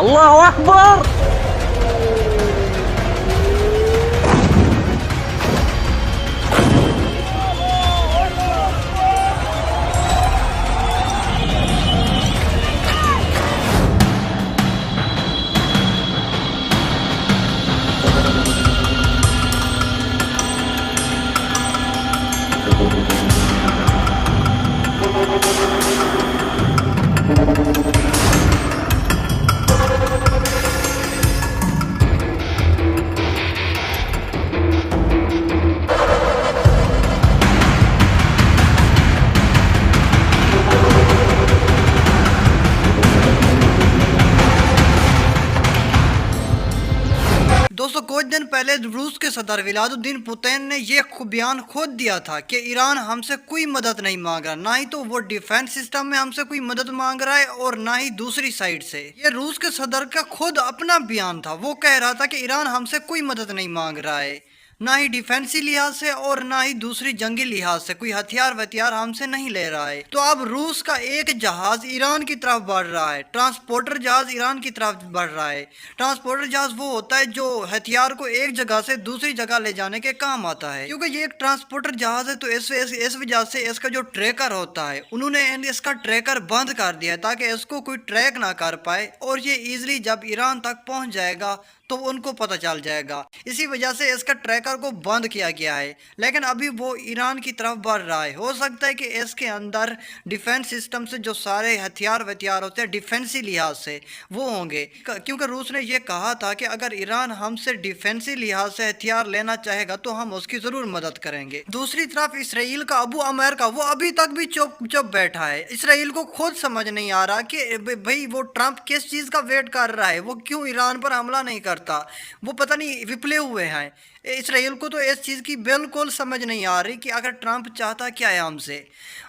الله أكبر. دوستو کچھ دن پہلے روس کے صدر ولادیمیر پوتین نے یہ بیان خود دیا تھا کہ ایران ہم سے کوئی مدد نہیں مانگ رہا، نہ ہی تو وہ ڈیفنس سسٹم میں ہم سے کوئی مدد مانگ رہا ہے اور نہ ہی دوسری سائڈ سے۔ یہ روس کے صدر کا خود اپنا بیان تھا، وہ کہہ رہا تھا کہ ایران ہم سے کوئی مدد نہیں مانگ رہا ہے، نہ ہی ڈیفینسی لحاظ سے اور نہ ہی دوسری جنگی لحاظ سے کوئی ہتھیار ہم سے نہیں لے رہا ہے۔ تو اب روس کا ایک جہاز ایران کی طرف بڑھ رہا ہے، ٹرانسپورٹر جہاز ایران کی طرف بڑھ رہا ہے۔ ٹرانسپورٹر جہاز وہ ہوتا ہے جو ہتھیار کو ایک جگہ سے دوسری جگہ لے جانے کے کام آتا ہے، کیونکہ یہ ایک ٹرانسپورٹر جہاز ہے تو اس وجہ سے اس کا جو ٹریکر ہوتا ہے انہوں نے اس کا ٹریکر بند کر دیا ہے تاکہ اس کو کوئی ٹریک نہ کر پائے، اور یہ ایزلی جب ایران تک پہنچ جائے گا تو ان کو پتہ چل جائے گا، اسی وجہ سے اس کا ٹریکر کو بند کیا گیا ہے۔ لیکن ابھی وہ ایران کی طرف بڑھ رہا ہے، ہو سکتا ہے کہ اس کے اندر ڈیفنس سسٹم سے جو سارے ہتھیار ہوتے ہیں ڈیفنسی لحاظ سے وہ ہوں گے، کیونکہ روس نے یہ کہا تھا کہ اگر ایران ہم سے ڈیفنسی لحاظ سے ہتھیار لینا چاہے گا تو ہم اس کی ضرور مدد کریں گے۔ دوسری طرف اسرائیل کا ابو امریکہ وہ ابھی تک بھی چپ بیٹھا ہے۔ اسرائیل کو خود سمجھ نہیں آ رہا کہ بھئی وہ ٹرمپ کس چیز کا ویٹ کر رہا ہے، وہ کیوں ایران پر حملہ نہیں کرتا، وہ پتہ نہیں وپلے ہوئے ہیں۔ اسرائیل کو تو اس چیز کی بالکل سمجھ نہیں آ رہی کہ اگر ٹرمپ چاہتا کیا ہے ہم سے۔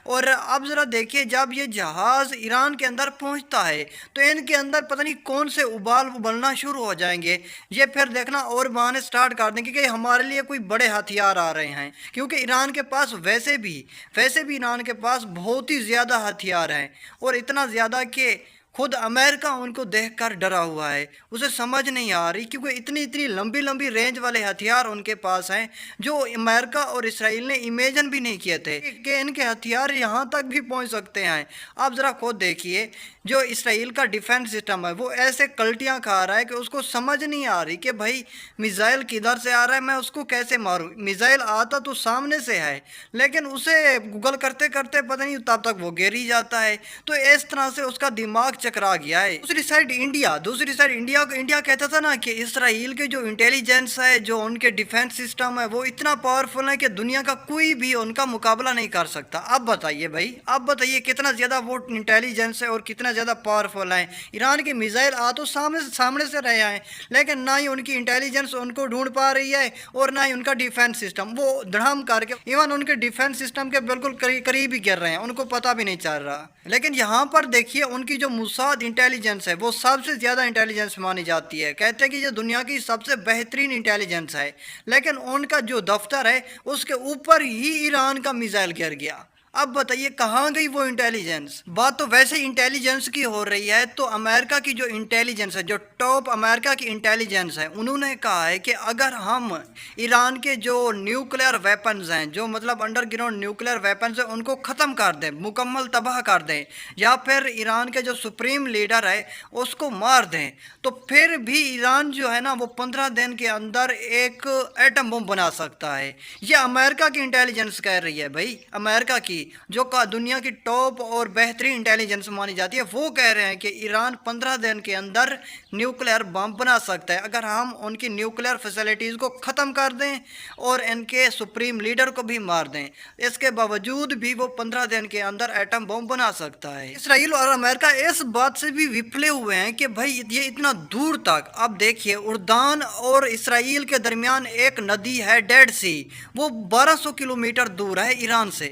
اور اب ذرا دیکھیے جب یہ جہاز ایران کے اندر پہنچتا ہے تو ان کے اندر پتہ نہیں کون سے ابال ابلنا شروع ہو جائیں گے، یہ پھر دیکھنا اور بہانے سٹارٹ کر دیں گے کہ ہمارے لیے کوئی بڑے ہتھیار آ رہے ہیں، کیونکہ ایران کے پاس ویسے بھی ایران کے پاس بہت ہی زیادہ ہتھیار ہیں، اور اتنا زیادہ کہ خود امریکہ ان کو دیکھ کر ڈرا ہوا ہے، اسے سمجھ نہیں آ رہی، کیونکہ اتنی لمبی رینج والے ہتھیار ان کے پاس ہیں جو امریکہ اور اسرائیل نے امیجن بھی نہیں کیے تھے کہ ان کے ہتھیار یہاں تک بھی پہنچ سکتے ہیں۔ آپ ذرا خود دیکھیے جو اسرائیل کا ڈیفنس سسٹم ہے وہ ایسے کلٹیاں کھا رہا ہے کہ اس کو سمجھ نہیں آ رہی کہ بھائی میزائل کدھر سے آ رہا ہے، میں اس کو کیسے ماروں۔ میزائل آتا تو سامنے سے ہے لیکن اسے گوگل کرتے پتہ نہیں تب تک وہ گر ہی جاتا ہے، تو اس طرح سے اس کا دماغ چکرا گیا ہے۔ دوسری سائڈ انڈیا کہتا تھا نا کہ اسرائیل کے جو انٹیلیجنس ہے، جو ان کے ڈیفنس سسٹم ہے وہ اتنا پاورفل ہے کہ دنیا کا کوئی بھی ان کا مقابلہ نہیں کر سکتا۔ اب بتائیے کتنا زیادہ وہ انٹیلیجنس ہے اور کتنا زیادہ پاورفل ہیں۔ ایران کے میزائل تو سامنے سے رہے ہیں لیکن نہ ہی ان کی انٹیلیجنس ان کو ڈھونڈ پا رہی ہے اور نہ ہی ان کا ڈیفنس سسٹم، وہ دھڑام کر کے ایون ان کے ڈیفنس سسٹم کے بالکل قریب ہی گر رہے ہیں، ان کو پتہ بھی نہیں چل رہا۔ لیکن یہاں پر دیکھیے ان کی جو موساد انٹیلیجنس ہے وہ سب سے زیادہ انٹیلیجنس مانی جاتی ہے، کہتے ہیں کہ یہ دنیا کی سب سے بہترین انٹیلیجنس ہے، لیکن ان کا جو دفتر ہے اس کے اوپر ہی ایران کا میزائل گر گیا۔ اب بتائیے کہاں گئی وہ انٹیلیجنس؟ بات تو ویسے انٹیلیجنس کی ہو رہی ہے تو امریکہ کی جو انٹیلیجنس ہے، جو ٹاپ امریکہ کی انٹیلیجنس ہے، انہوں نے کہا ہے کہ اگر ہم ایران کے جو نیوکلیئر ویپنز ہیں، جو مطلب انڈر گراؤنڈ نیوکلیئر ویپنز ہیں، ان کو ختم کر دیں، مکمل تباہ کر دیں، یا پھر ایران کے جو سپریم لیڈر ہے اس کو مار دیں، تو پھر بھی ایران جو ہے نا وہ 15 دن کے اندر ایک ایٹم بم بنا سکتا ہے۔ یہ امریکہ کی انٹیلیجنس کہہ رہی ہے، بھائی امریکہ کی جو دنیا کی ٹاپ اور بہترین انٹیلیجنس مانی جاتی ہے، وہ کہہ رہے ہیں کہ ایران 15 دن کے اندر نیوکلیئر بم بنا سکتا ہے اگر ہم ان کی نیوکلیئر فیسلٹیز کو ختم کر دیں اور ان کے سپریم لیڈر کو بھی مار دیں۔ اس کے باوجود بھی وہ 15 دن کے اندر ایٹم بم بنا سکتا ہے۔ اسرائیل اور امریکہ اس بات سے بھی وپلے ہوئے ہیں کہ بھائی یہ اتنا دور تک، اب دیکھیے اردن اور اسرائیل کے درمیان ایک ندی ہے ڈیڈ سی، وہ 1200 کلومیٹر دور ہے ایران سے،